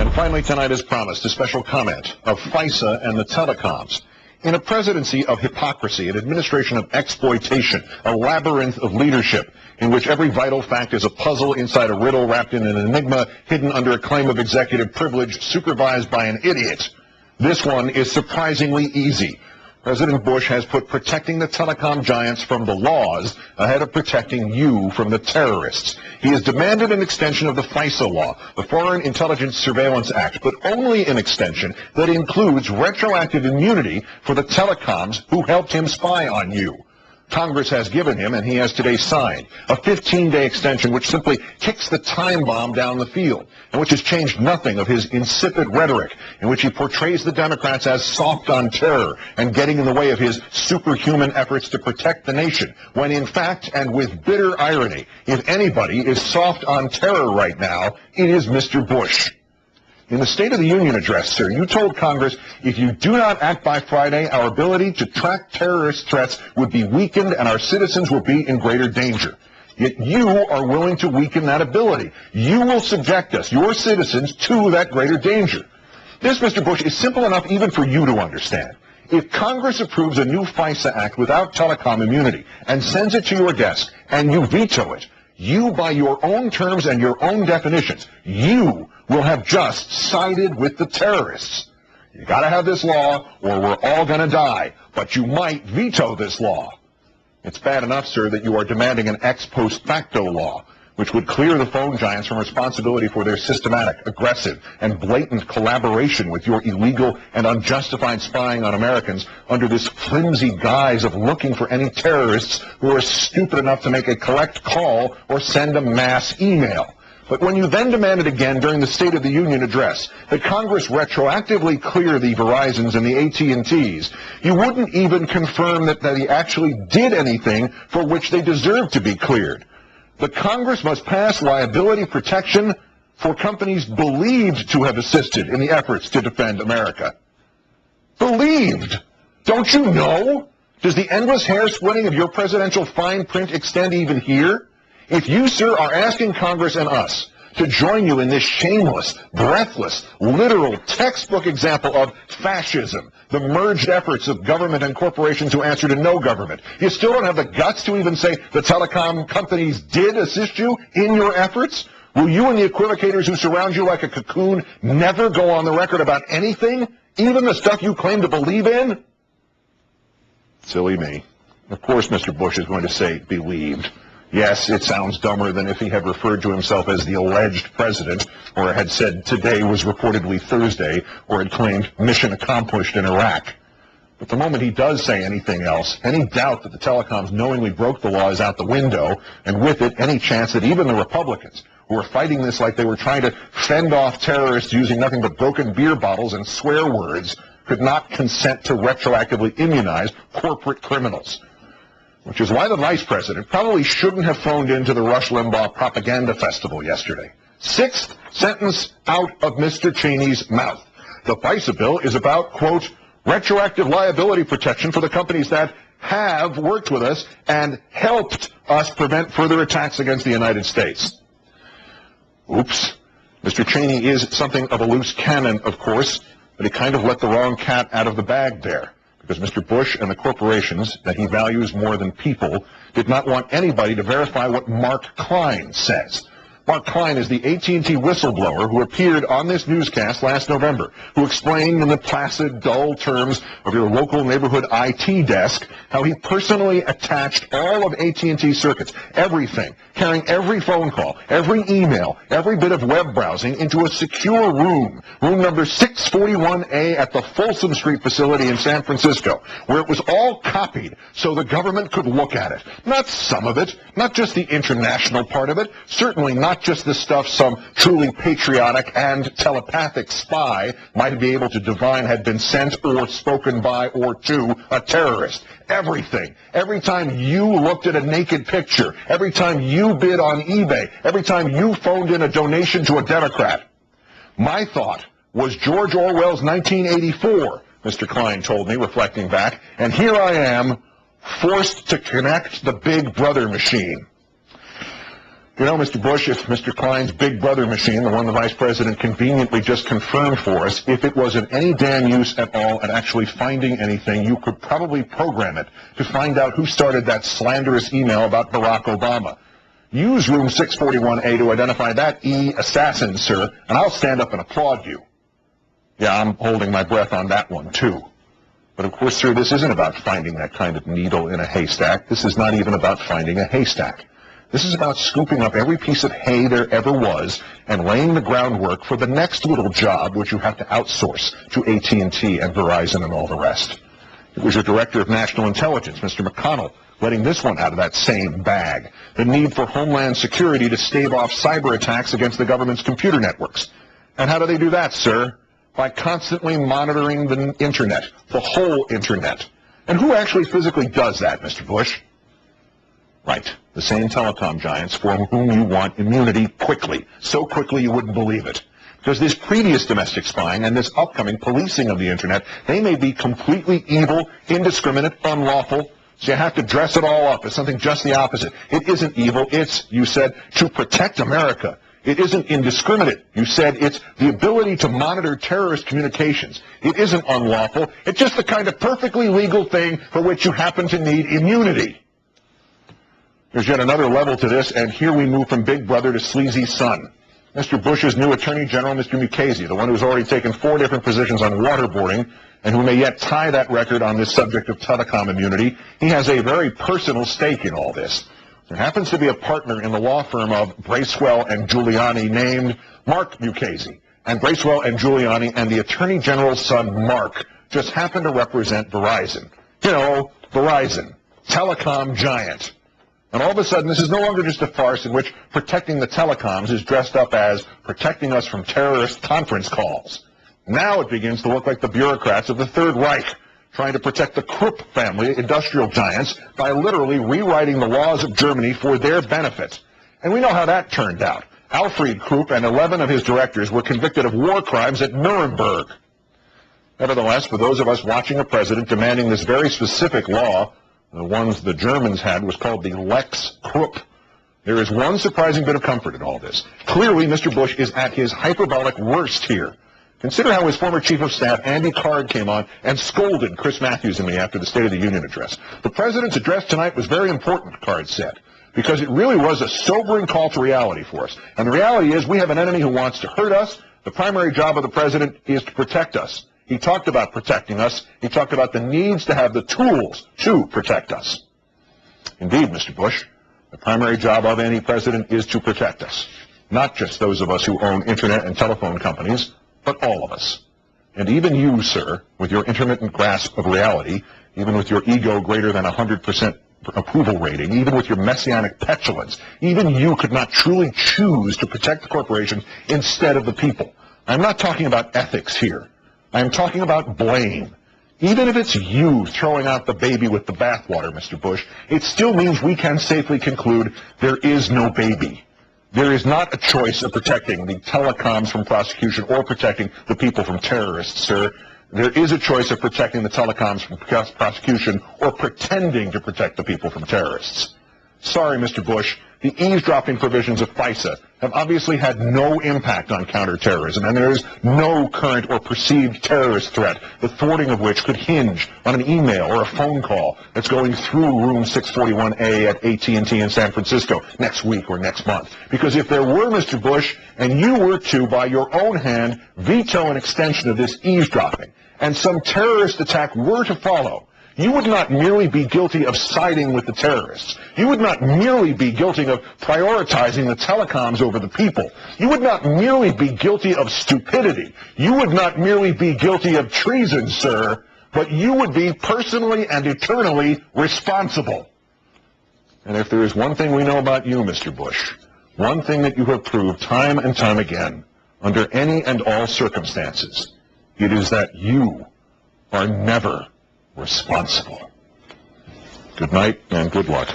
And finally tonight, as promised, a special comment of FISA and the telecoms. In a presidency of hypocrisy, an administration of exploitation, a labyrinth of leadership, in which every vital fact is a puzzle inside a riddle wrapped in an enigma, hidden under a claim of executive privilege, supervised by an idiot, this one is surprisingly easy. President Bush has put protecting the telecom giants from the laws ahead of protecting you from the terrorists. He has demanded an extension of the FISA law, the Foreign Intelligence Surveillance Act, but only an extension that includes retroactive immunity for the telecoms who helped him spy on you. Congress has given him, and he has today signed, a 15-day extension which simply kicks the time bomb down the field, and which has changed nothing of his insipid rhetoric, in which he portrays the Democrats as soft on terror and getting in the way of his superhuman efforts to protect the nation, when in fact, and with bitter irony, if anybody is soft on terror right now, it is Mr. Bush. In the State of the Union address, sir, you told Congress, if you do not act by Friday, our ability to track terrorist threats would be weakened and our citizens will be in greater danger. Yet you are willing to weaken that ability. You will subject us, your citizens, to that greater danger. This, Mr. Bush, is simple enough even for you to understand. If Congress approves a new FISA Act without telecom immunity and sends it to your desk and you veto it, you, by your own terms and your own definitions, you will have just sided with the terrorists. You got to have this law or we're all going to die, but you might veto this law. It's bad enough, sir, that you are demanding an ex post facto law, which would clear the phone giants from responsibility for their systematic, aggressive, and blatant collaboration with your illegal and unjustified spying on Americans under this flimsy guise of looking for any terrorists who are stupid enough to make a collect call or send a mass email. But when you then demanded again during the State of the Union address that Congress retroactively clear the Verizons and the AT&Ts, you wouldn't even confirm that they actually did anything for which they deserve to be cleared. The Congress must pass liability protection for companies believed to have assisted in the efforts to defend America. Believed? Don't you know? Does the endless hair splitting of your presidential fine print extend even here? If you, sir, are asking Congress and us to join you in this shameless, breathless, literal, textbook example of fascism, the merged efforts of government and corporations who answer to no government, you still don't have the guts to even say the telecom companies did assist you in your efforts? Will you and the equivocators who surround you like a cocoon never go on the record about anything, even the stuff you claim to believe in? Silly me. Of course Mr. Bush is going to say believed. Yes, it sounds dumber than if he had referred to himself as the alleged president, or had said today was reportedly Thursday, or had claimed mission accomplished in Iraq. But the moment he does say anything else, any doubt that the telecoms knowingly broke the law is out the window, and with it, any chance that even the Republicans, who are fighting this like they were trying to fend off terrorists using nothing but broken beer bottles and swear words, could not consent to retroactively immunize corporate criminals. Which is why the vice president probably shouldn't have phoned into the Rush Limbaugh propaganda festival yesterday. Sixth sentence out of Mr. Cheney's mouth. The FISA bill is about, quote, retroactive liability protection for the companies that have worked with us and helped us prevent further attacks against the United States. Oops. Mr. Cheney is something of a loose cannon, of course, but he kind of let the wrong cat out of the bag there. Because Mr. Bush and the corporations that he values more than people did not want anybody to verify what Mark Klein says. Mark Klein is the AT&T whistleblower who appeared on this newscast last November, who explained in the placid, dull terms of your local neighborhood IT desk how he personally attached all of AT&T circuits, everything, carrying every phone call, every email, every bit of web browsing into a secure room number 641A at the Folsom Street facility in San Francisco, where it was all copied so the government could look at it. Not some of it, not just the international part of it, certainly not just the stuff some truly patriotic and telepathic spy might be able to divine had been sent or spoken by or to a terrorist. Everything. Every time you looked at a naked picture, every time you bid on eBay, every time you phoned in a donation to a Democrat. My thought was George Orwell's 1984, Mr. Klein told me, reflecting back, and here I am, forced to connect the Big Brother machine. You know, Mr. Bush, if Mr. Klein's Big Brother machine, the one the Vice President conveniently just confirmed for us, if it was of any damn use at all at actually finding anything, you could probably program it to find out who started that slanderous email about Barack Obama. Use room 641A to identify that assassin, sir, and I'll stand up and applaud you. Yeah, I'm holding my breath on that one, too. But of course, sir, this isn't about finding that kind of needle in a haystack. This is not even about finding a haystack. This is about scooping up every piece of hay there ever was and laying the groundwork for the next little job which you have to outsource to AT&T and Verizon and all the rest. It was your Director of National Intelligence, Mr. McConnell, letting this one out of that same bag. The need for Homeland Security to stave off cyber attacks against the government's computer networks. And how do they do that, sir? By constantly monitoring the Internet, the whole Internet. And who actually physically does that, Mr. Bush? Right, the same telecom giants for whom you want immunity quickly, so quickly you wouldn't believe it. Because this previous domestic spying and this upcoming policing of the Internet, they may be completely evil, indiscriminate, unlawful, so you have to dress it all up as something just the opposite. It isn't evil, it's, you said, to protect America. It isn't indiscriminate. You said it's the ability to monitor terrorist communications. It isn't unlawful. It's just the kind of perfectly legal thing for which you happen to need immunity. There's yet another level to this, and here we move from Big Brother to Sleazy Son. Mr. Bush's new Attorney General, Mr. Mukasey, the one who's already taken 4 different positions on waterboarding, and who may yet tie that record on this subject of telecom immunity, he has a very personal stake in all this. There happens to be a partner in the law firm of Bracewell and Giuliani named Mark Mukasey. And Bracewell and Giuliani and the Attorney General's son, Mark, just happen to represent Verizon. You know, Verizon, telecom giant. And all of a sudden, this is no longer just a farce in which protecting the telecoms is dressed up as protecting us from terrorist conference calls. Now it begins to look like the bureaucrats of the Third Reich, trying to protect the Krupp family, industrial giants, by literally rewriting the laws of Germany for their benefit. And we know how that turned out. Alfred Krupp and 11 of his directors were convicted of war crimes at Nuremberg. Nevertheless, for those of us watching a president demanding this very specific law, the ones the Germans had was called the Lex Krupp. There is one surprising bit of comfort in all this. Clearly, Mr. Bush is at his hyperbolic worst here. Consider how his former chief of staff, Andy Card, came on and scolded Chris Matthews and me after the State of the Union address. The president's address tonight was very important, Card said, because it really was a sobering call to reality for us. And the reality is we have an enemy who wants to hurt us. The primary job of the president is to protect us. He talked about protecting us. He talked about the needs to have the tools to protect us. Indeed, Mr. Bush, the primary job of any president is to protect us. Not just those of us who own Internet and telephone companies, but all of us. And even you, sir, with your intermittent grasp of reality, even with your ego greater than 100% approval rating, even with your messianic petulance, even you could not truly choose to protect the corporations instead of the people. I'm not talking about ethics here. I am talking about blame. Even if it's you throwing out the baby with the bathwater, Mr. Bush, it still means we can safely conclude there is no baby. There is not a choice of protecting the telecoms from prosecution or protecting the people from terrorists, sir. There is a choice of protecting the telecoms from prosecution or pretending to protect the people from terrorists. Sorry, Mr. Bush, the eavesdropping provisions of FISA have obviously had no impact on counterterrorism, and there is no current or perceived terrorist threat, the thwarting of which could hinge on an email or a phone call that's going through room 641A at AT&T in San Francisco next week or next month. Because if there were, Mr. Bush, and you were to, by your own hand, veto an extension of this eavesdropping, and some terrorist attack were to follow, you would not merely be guilty of siding with the terrorists. You would not merely be guilty of prioritizing the telecoms over the people. You would not merely be guilty of stupidity. You would not merely be guilty of treason, sir, but you would be personally and eternally responsible. And if there is one thing we know about you, Mr. Bush, one thing that you have proved time and time again, under any and all circumstances, it is that you are never responsible. Good night and good luck.